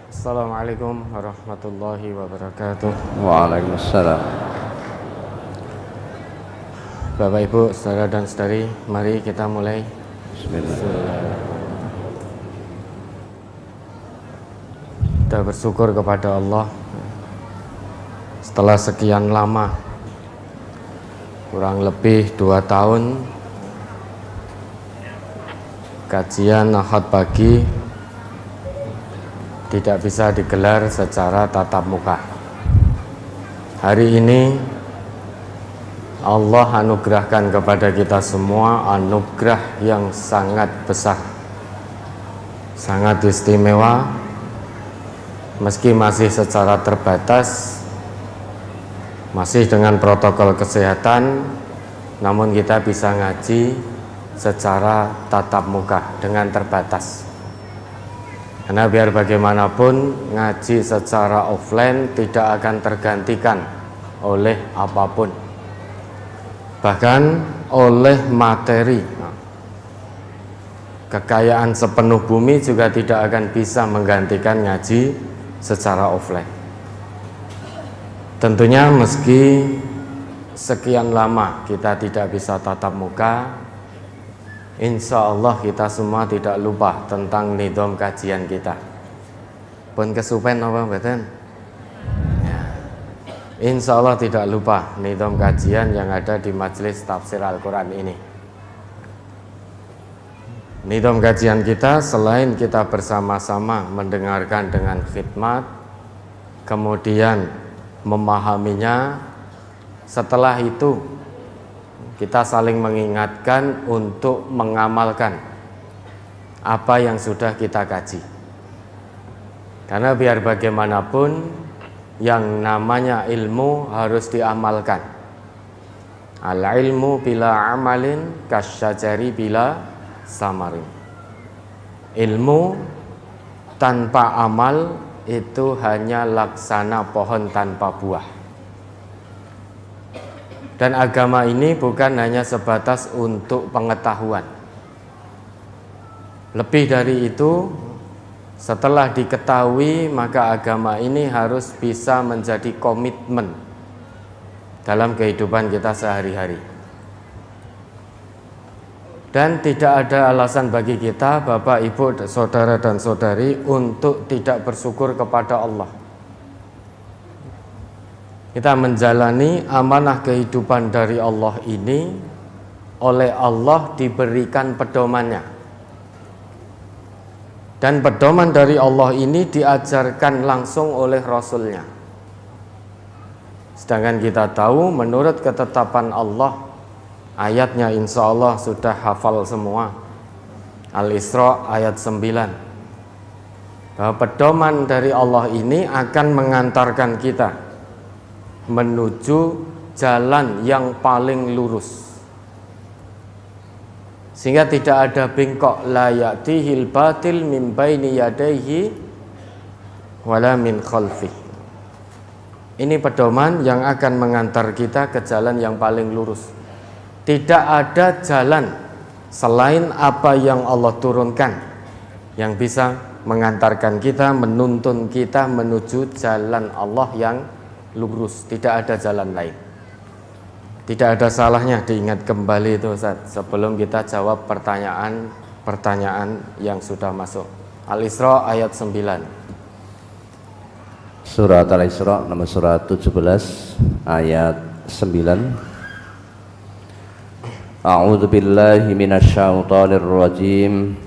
Assalamualaikum warahmatullahi wabarakatuh. Waalaikumsalam. Bapak Ibu, saudara dan saudari, mari kita mulai. Bismillah. Kita bersyukur kepada Allah setelah sekian lama, kurang lebih 2 tahun, kajian Ahad pagi tidak bisa digelar secara tatap muka. Hari ini Allah anugerahkan kepada kita semua anugerah yang sangat besar, sangat istimewa. Meski masih secara terbatas, masih dengan protokol kesehatan, namun kita bisa ngaji secara tatap muka dengan terbatas. Karena biar bagaimanapun ngaji secara offline tidak akan tergantikan oleh apapun, bahkan oleh materi. Kekayaan sepenuh bumi juga tidak akan bisa menggantikan ngaji secara offline. Tentunya meski sekian lama kita tidak bisa tatap muka, insya Allah kita semua tidak lupa tentang nidom kajian kita. Pun kesupen apa mboten? Ya. Insya Allah tidak lupa nidom kajian yang ada di majelis tafsir Al-Quran ini. Nidom kajian kita selain kita bersama-sama mendengarkan dengan khidmat, kemudian memahaminya, setelah itu kita saling mengingatkan untuk mengamalkan apa yang sudah kita kaji. Karena biar bagaimanapun yang namanya ilmu harus diamalkan. Al-ilmu bila amalin kasyajari bila samarin. Ilmu tanpa amal itu hanya laksana pohon tanpa buah. Dan agama ini bukan hanya sebatas untuk pengetahuan. Lebih dari itu, setelah diketahui, maka agama ini harus bisa menjadi komitmen dalam kehidupan kita sehari-hari. Dan tidak ada alasan bagi kita, Bapak, Ibu, saudara dan saudari, untuk tidak bersyukur kepada Allah. Kita menjalani amanah kehidupan dari Allah ini, oleh Allah diberikan pedomannya. Dan pedoman dari Allah ini diajarkan langsung oleh Rasulnya. Sedangkan kita tahu menurut ketetapan Allah, ayatnya insya Allah sudah hafal semua. Al-Isra ayat 9. Bahwa pedoman dari Allah ini akan mengantarkan kita menuju jalan yang paling lurus, sehingga tidak ada bengkok. La ya'tihil batil min baini yadayhi wala min khalfih. Ini pedoman yang akan mengantar kita ke jalan yang paling lurus. Tidak ada jalan selain apa yang Allah turunkan yang bisa mengantarkan kita, menuntun kita menuju jalan Allah yang lurus. Tidak ada jalan lain. Tidak ada salahnya diingat kembali itu, Ustaz, sebelum kita jawab pertanyaan yang sudah masuk. Al-Isra ayat 9. Surat Al-Isra nomor surat 17 ayat 9. A'udzu billahi minasyaitonir rajim.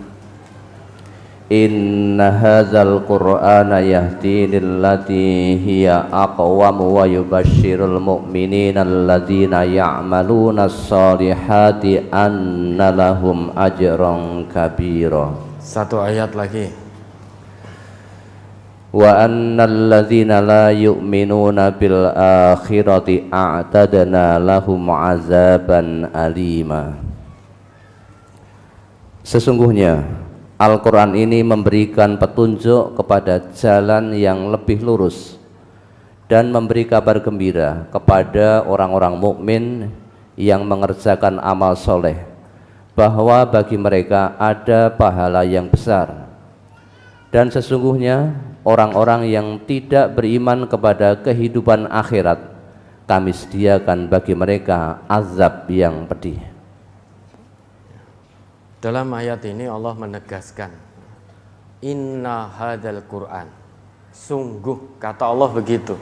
Inna hadzal qur'ana yahdi lillati hiya aqwam wa yubashshirul mu'minina alladzina ya'maluna as-solihati anna lahum ajran kabira. Satu ayat lagi. Wa annal ladzina la yu'minuna bil akhirati a'tadna lahum 'adzaban alima. Sesungguhnya Al-Quran ini memberikan petunjuk kepada jalan yang lebih lurus dan memberi kabar gembira kepada orang-orang mukmin yang mengerjakan amal soleh bahwa bagi mereka ada pahala yang besar. Dan sesungguhnya orang-orang yang tidak beriman kepada kehidupan akhirat, kami sediakan bagi mereka azab yang pedih. Dalam ayat ini Allah menegaskan, inna hadzal Qur'an, sungguh, kata Allah begitu.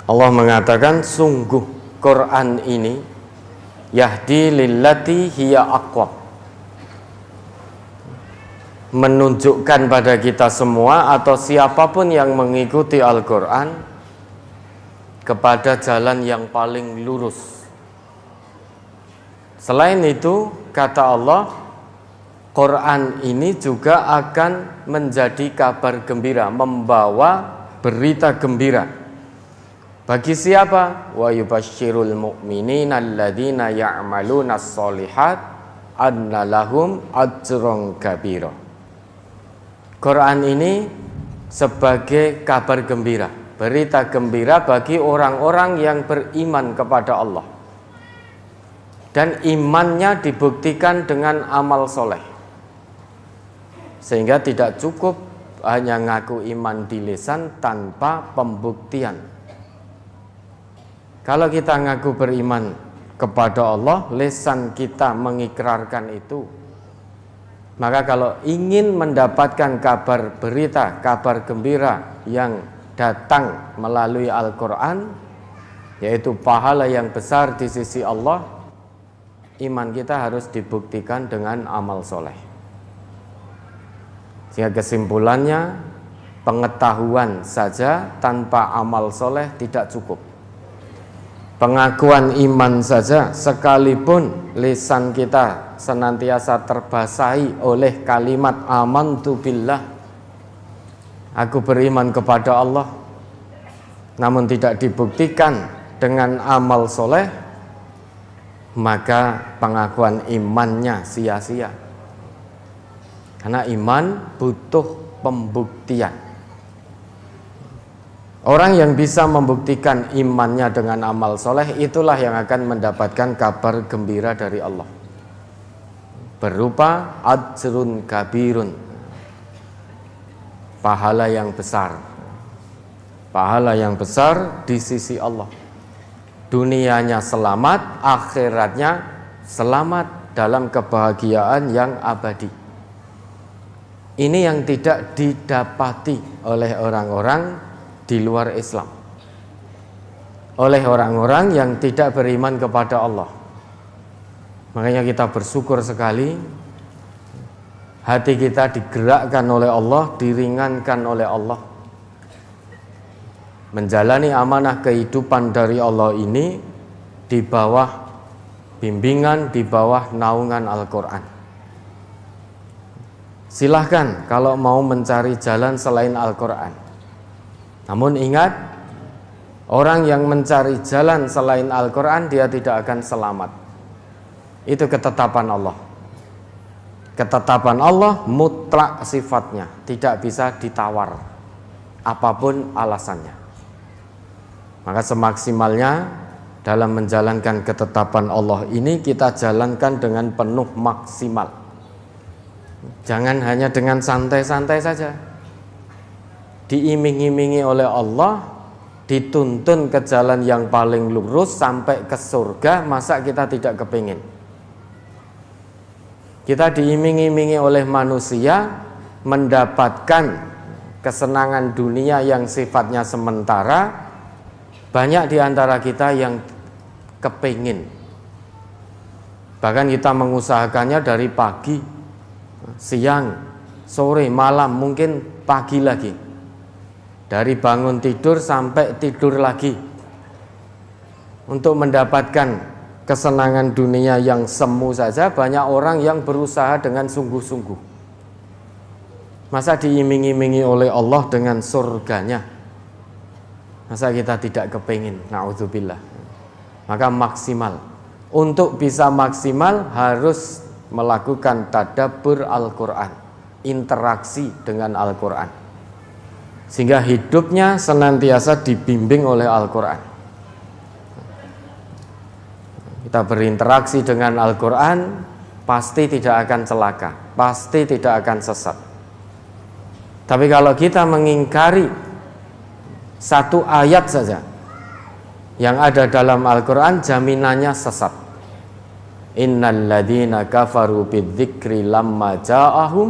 Allah mengatakan sungguh Quran ini yahdi lillati hiya aqwam, menunjukkan pada kita semua atau siapapun yang mengikuti Al-Quran kepada jalan yang paling lurus. Selain itu, kata Allah, Quran ini juga akan menjadi kabar gembira, membawa berita gembira. Bagi siapa? Wa yubasyirul mu'minina alladzina ya'malunas sholihat anna lahum ajran kabira. Quran ini sebagai kabar gembira, berita gembira bagi orang-orang yang beriman kepada Allah. Dan imannya dibuktikan dengan amal soleh. Sehingga tidak cukup hanya ngaku iman di lisan tanpa pembuktian. Kalau kita ngaku beriman kepada Allah, lisan kita mengikrarkan itu, maka kalau ingin mendapatkan kabar berita, kabar gembira yang datang melalui Al-Quran, yaitu pahala yang besar di sisi Allah, iman kita harus dibuktikan dengan amal soleh. Sehingga kesimpulannya, pengetahuan saja tanpa amal soleh tidak cukup. Pengakuan iman saja, sekalipun lisan kita senantiasa terbasahi oleh kalimat amantu billah, aku beriman kepada Allah, namun tidak dibuktikan dengan amal soleh, maka pengakuan imannya sia-sia. Karena iman butuh pembuktian. Orang yang bisa membuktikan imannya dengan amal soleh, itulah yang akan mendapatkan kabar gembira dari Allah, berupa ajrun kabirun, pahala yang besar. Pahala yang besar di sisi Allah. Dunianya selamat, akhiratnya selamat dalam kebahagiaan yang abadi. Ini yang tidak didapati oleh orang-orang di luar Islam, oleh orang-orang yang tidak beriman kepada Allah. Makanya kita bersyukur sekali, hati kita digerakkan oleh Allah, diringankan oleh Allah, menjalani amanah kehidupan dari Allah ini di bawah bimbingan, di bawah naungan Al-Quran. Silahkan kalau mau mencari jalan selain Al-Quran. Namun ingat, orang yang mencari jalan selain Al-Quran, dia tidak akan selamat. Itu ketetapan Allah. Ketetapan Allah mutlak sifatnya, tidak bisa ditawar apapun alasannya. Maka semaksimalnya dalam menjalankan ketetapan Allah ini, kita jalankan dengan penuh maksimal. Jangan hanya dengan santai-santai saja. Diiming-imingi oleh Allah, dituntun ke jalan yang paling lurus sampai ke surga, masa kita tidak kepingin? Kita diiming-imingi oleh manusia mendapatkan kesenangan dunia yang sifatnya sementara. Banyak di antara kita yang kepingin, bahkan kita mengusahakannya dari pagi, siang, sore, malam, mungkin pagi lagi. Dari bangun tidur sampai tidur lagi, untuk mendapatkan kesenangan dunia yang semu saja banyak orang yang berusaha dengan sungguh-sungguh. Masa diiming-imingi oleh Allah dengan surganya, masa kita tidak kepingin? Na'udzubillah. Maka maksimal. Untuk bisa maksimal harus melakukan tadabbur Al-Quran, interaksi dengan Al-Quran, sehingga hidupnya senantiasa dibimbing oleh Al-Quran. Kita berinteraksi dengan Al-Quran, pasti tidak akan celaka, pasti tidak akan sesat. Tapi kalau kita mengingkari satu ayat saja yang ada dalam Al-Quran, jaminannya sesat. Innal ladzina kafaru bidzikri lamma ja'ahum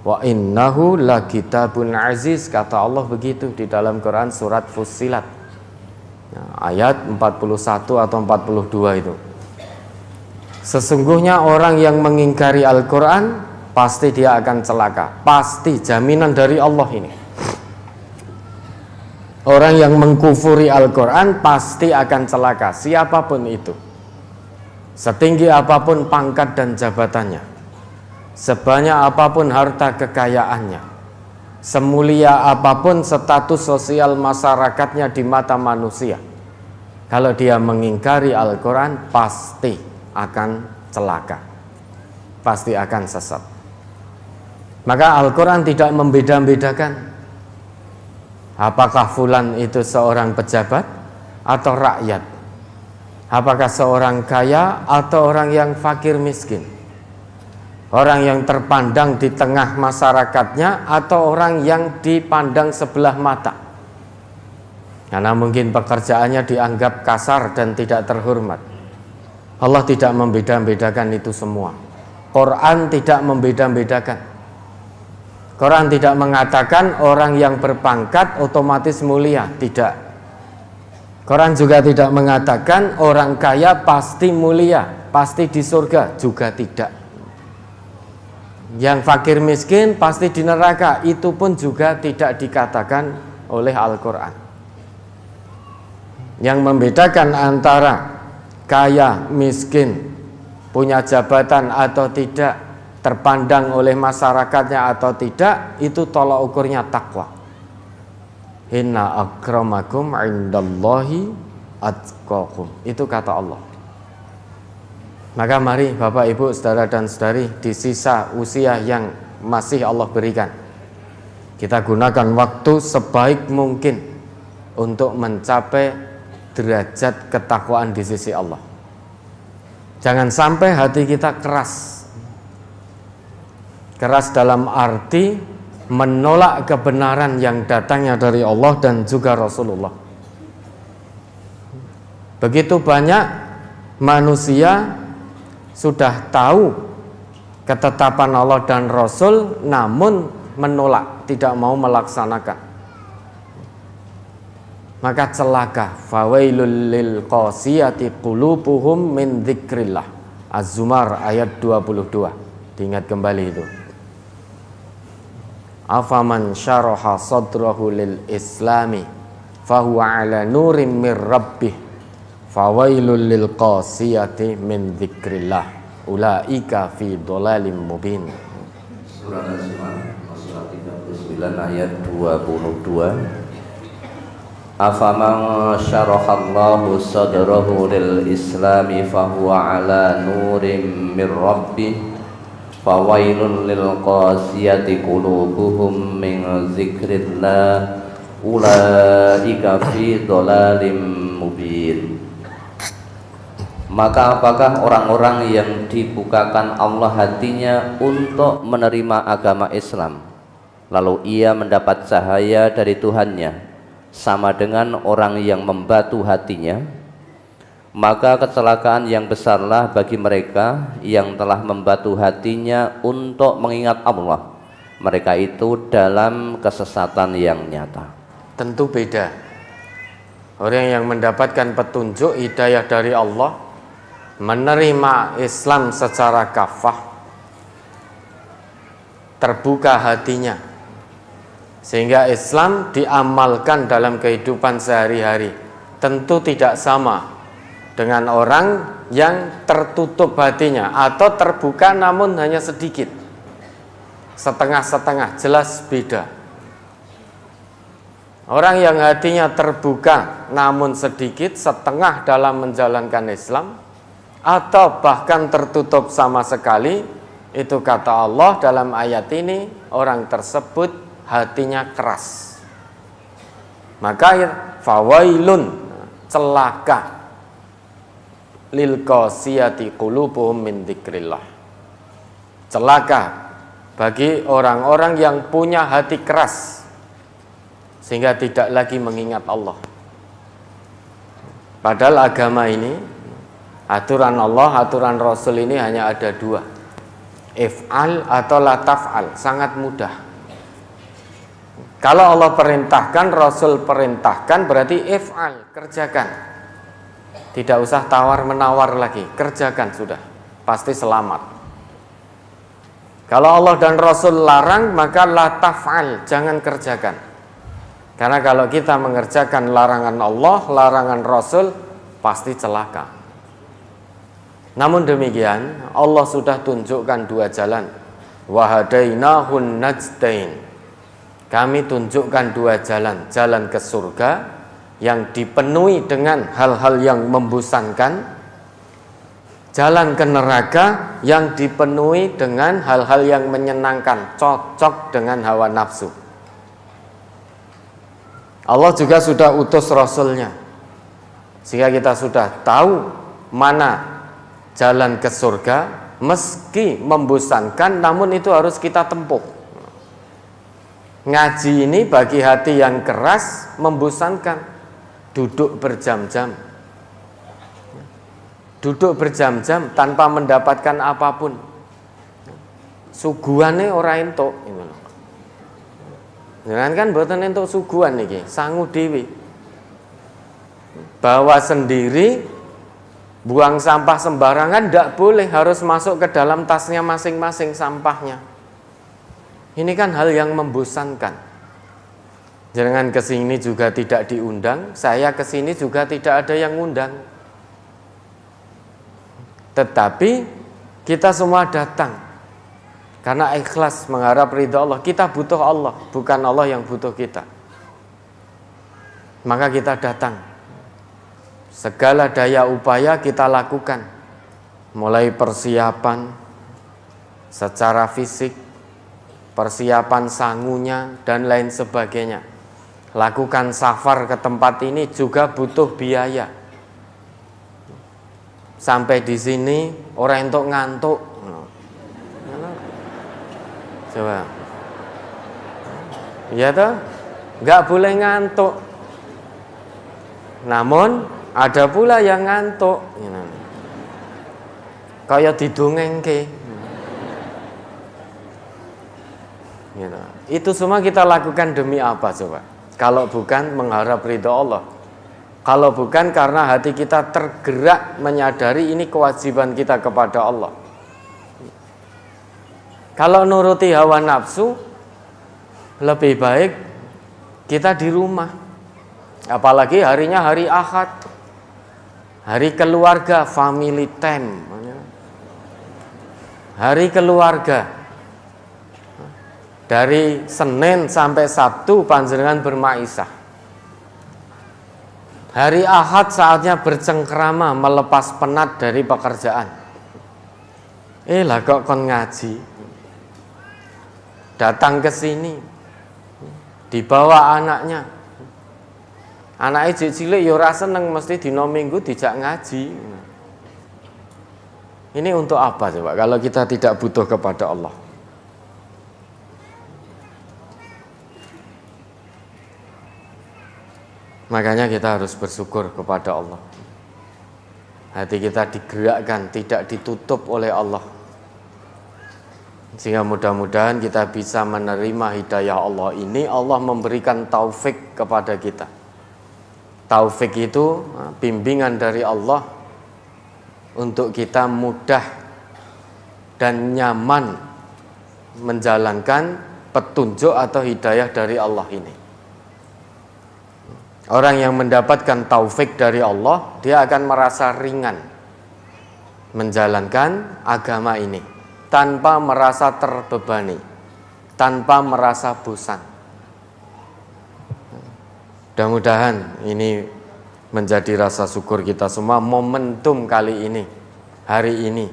wa innahu lakitabun aziz. Kata Allah begitu di dalam Quran surat Fussilat, ayat 41 atau 42 itu. Sesungguhnya orang yang mengingkari Al-Quran pasti dia akan celaka. Pasti, jaminan dari Allah ini. Orang yang mengkufuri Al-Quran pasti akan celaka, siapapun itu, setinggi apapun pangkat dan jabatannya, sebanyak apapun harta kekayaannya, semulia apapun status sosial masyarakatnya di mata manusia. Kalau dia mengingkari Al-Quran pasti akan celaka, pasti akan sesat. Maka Al-Quran tidak membeda-bedakan apakah fulan itu seorang pejabat atau rakyat, apakah seorang kaya atau orang yang fakir miskin, orang yang terpandang di tengah masyarakatnya atau orang yang dipandang sebelah mata, karena mungkin pekerjaannya dianggap kasar dan tidak terhormat. Allah tidak membeda-bedakan itu semua. Quran tidak membeda-bedakan. Quran tidak mengatakan orang yang berpangkat otomatis mulia, tidak. Quran juga tidak mengatakan orang kaya pasti mulia, pasti di surga, juga tidak. Yang fakir miskin pasti di neraka, itu pun juga tidak dikatakan oleh Al-Quran. Yang membedakan antara kaya, miskin, punya jabatan atau tidak, terpandang oleh masyarakatnya atau tidak, itu tolak ukurnya takwa. Inna akramakum indallahi atqakum, itu kata Allah. Maka mari Bapak Ibu, saudara dan saudari, di sisa usia yang masih Allah berikan, kita gunakan waktu sebaik mungkin untuk mencapai derajat ketakwaan di sisi Allah. Jangan sampai hati kita keras dalam arti menolak kebenaran yang datangnya dari Allah dan juga Rasulullah. Begitu banyak manusia sudah tahu ketetapan Allah dan Rasul, namun menolak, tidak mau melaksanakan. Maka celaka. Fawailul lil qasiyati qulubuhum min dzikrillah. Az-Zumar ayat 22. Diingat kembali itu. Afaman syaraha sadrahu lil islami fahuwa ala nurim mir rabbih fawailul lil qasiyati min dzikrillah ulaika fi dhalalim mubin. Surah Az-Zumar surat 39 ayat 22. Afaman syarahallahu sadrahu lil islami fahuwa ala nurim mir rabbih fawailun lil qasiyati qulubuhum min dzikrillah ulaika fi dhalalim mubin. Maka apakah orang-orang yang dibukakan Allah hatinya untuk menerima agama Islam, lalu ia mendapat cahaya dari Tuhannya, sama dengan orang yang membatu hatinya? Maka kecelakaan yang besarlah bagi mereka yang telah membatu hatinya untuk mengingat Allah. Mereka itu dalam kesesatan yang nyata. Tentu beda. Orang yang mendapatkan petunjuk hidayah dari Allah, menerima Islam secara kafah, terbuka hatinya, sehingga Islam diamalkan dalam kehidupan sehari-hari, tentu tidak sama dengan orang yang tertutup hatinya atau terbuka namun hanya sedikit, setengah-setengah, jelas beda. Orang yang hatinya terbuka namun sedikit, setengah dalam menjalankan Islam, atau bahkan tertutup sama sekali, itu kata Allah dalam ayat ini, orang tersebut hatinya keras. Maka fawailun, celaka, lil qasiyati qulubuhum min dzikrillah, celaka bagi orang-orang yang punya hati keras sehingga tidak lagi mengingat Allah. Padahal agama ini, aturan Allah, aturan Rasul ini hanya ada dua, if'al atau la taf'al, sangat mudah. Kalau Allah perintahkan, Rasul perintahkan, berarti if'al, kerjakan. Tidak usah tawar-menawar lagi, kerjakan sudah, pasti selamat. Kalau Allah dan Rasul larang, maka la taf'al, jangan kerjakan. Karena kalau kita mengerjakan larangan Allah, larangan Rasul, pasti celaka. Namun demikian, Allah sudah tunjukkan dua jalan. Wahadainahun najdain. Kami tunjukkan dua jalan. Jalan ke surga yang dipenuhi dengan hal-hal yang membosankan. Jalan ke neraka yang dipenuhi dengan hal-hal yang menyenangkan, cocok dengan hawa nafsu. Allah juga sudah utus Rasulnya, sehingga kita sudah tahu mana jalan ke surga, meski membosankan, namun itu harus kita tempuh. Ngaji ini bagi hati yang keras membosankan, duduk berjam-jam, tanpa mendapatkan apapun, suguhane ora entuk. Kan mboten entuk suguhan niki, sangu dewi. Bawa sendiri, buang sampah sembarangan tidak boleh, harus masuk ke dalam tasnya masing-masing sampahnya. Ini kan hal yang membosankan. Jangan kesini juga tidak diundang, saya kesini juga tidak ada yang undang. Tetapi kita semua datang karena ikhlas mengharap ridha Allah. Kita butuh Allah, bukan Allah yang butuh kita. Maka kita datang. Segala daya upaya kita lakukan. Mulai persiapan secara fisik, persiapan sangunya, dan lain sebagainya. Lakukan safar ke tempat ini juga butuh biaya. Sampai di sini orang entuk ngantuk. Coba, iya toh, nggak boleh ngantuk. Namun ada pula yang ngantuk, kayak didongengke. Itu semua kita lakukan demi apa coba? Kalau bukan mengharap ridha Allah, kalau bukan karena hati kita tergerak menyadari ini kewajiban kita kepada Allah. Kalau nuruti hawa nafsu, lebih baik kita di rumah. Apalagi harinya hari Ahad, hari keluarga, family time, hari keluarga. Dari Senin sampai Sabtu panjenengan bermaisah. Hari Ahad saatnya bercengkrama, melepas penat dari pekerjaan. Lah kok kon ngaji? Datang ke sini, dibawa anaknya. Anaknya cilik ya ora seneng, mesti dina Minggu dijak ngaji. Ini untuk apa coba kalau kita tidak butuh kepada Allah? Makanya kita harus bersyukur kepada Allah. Hati kita digerakkan, tidak ditutup oleh Allah. Sehingga mudah-mudahan kita bisa menerima hidayah Allah ini. Allah memberikan taufik kepada kita. Taufik itu bimbingan dari Allah untuk kita mudah dan nyaman menjalankan petunjuk atau hidayah dari Allah ini. Orang yang mendapatkan taufik dari Allah, dia akan merasa ringan menjalankan agama ini tanpa merasa terbebani, tanpa merasa bosan. Mudah-mudahan ini menjadi rasa syukur kita semua, momentum kali ini, hari ini.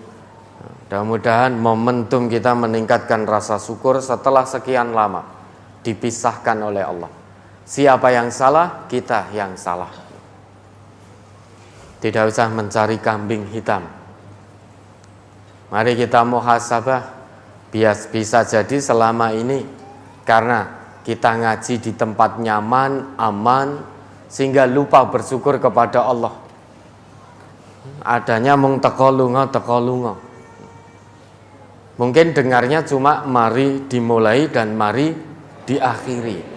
Mudah-mudahan momentum kita meningkatkan rasa syukur setelah sekian lama dipisahkan oleh Allah. Siapa yang salah? Kita yang salah. Tidak usah mencari kambing hitam. Mari kita muhasabah, Bisa jadi selama ini karena kita ngaji di tempat nyaman, aman, sehingga lupa bersyukur kepada Allah. Adanya mung teko lunga. Mungkin dengarnya cuma mari dimulai dan mari diakhiri.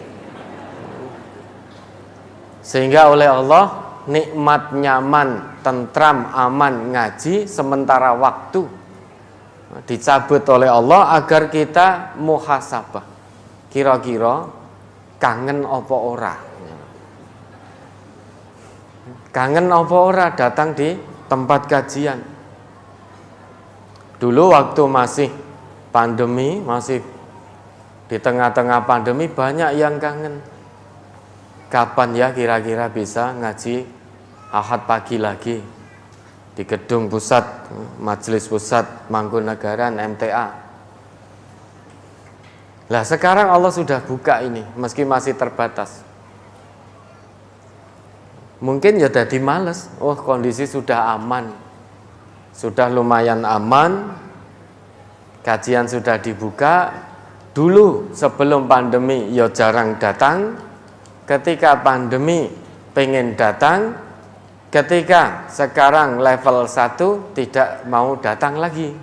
Sehingga oleh Allah nikmat, nyaman, tentram, aman ngaji sementara waktu dicabut oleh Allah agar kita muhasabah. Kira-kira kangen apa ora? Kangen apa ora datang di tempat kajian? Dulu waktu masih pandemi, masih di tengah-tengah pandemi, banyak yang kangen. Kapan ya kira-kira bisa ngaji Ahad pagi lagi di gedung pusat, Majelis Pusat Mangkunegaran MTA. Lah sekarang Allah sudah buka ini, meski masih terbatas. Mungkin ya jadi males. Oh, kondisi sudah aman, sudah lumayan aman, kajian sudah dibuka. Dulu sebelum pandemi ya jarang datang, ketika pandemi pengen datang, ketika sekarang level 1 tidak mau datang lagi.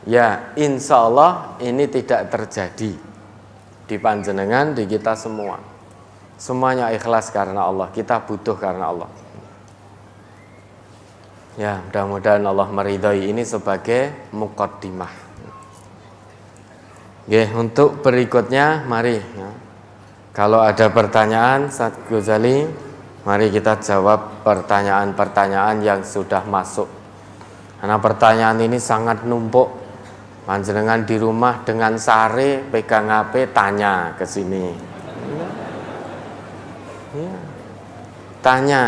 Ya insya Allah ini tidak terjadi di panjenengan, di kita semua. Semuanya ikhlas karena Allah, kita butuh karena Allah. Ya mudah-mudahan Allah meridhai ini sebagai muqaddimah. Oke, untuk berikutnya mari ya. Kalau ada pertanyaan, Ustaz Ghazali, mari kita jawab pertanyaan-pertanyaan yang sudah masuk. Karena pertanyaan ini sangat numpuk. Panjenengan di rumah dengan sare pegang HP tanya ke sini. Ya. Tanya,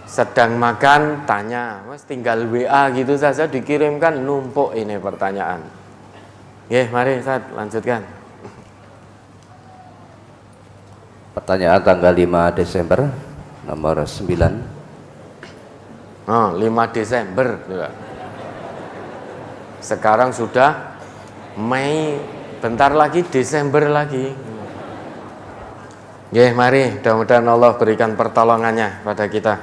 sedang makan tanya, mas tinggal WA gitu saja dikirimkan, numpuk ini pertanyaan. Oke, mari Ustaz lanjutkan. Pertanyaan tanggal 5 Desember nomor 9. Oh, 5 Desember. Sekarang sudah Mei, bentar lagi Desember lagi. Oke, mari mudah-mudahan Allah berikan pertolongannya pada kita.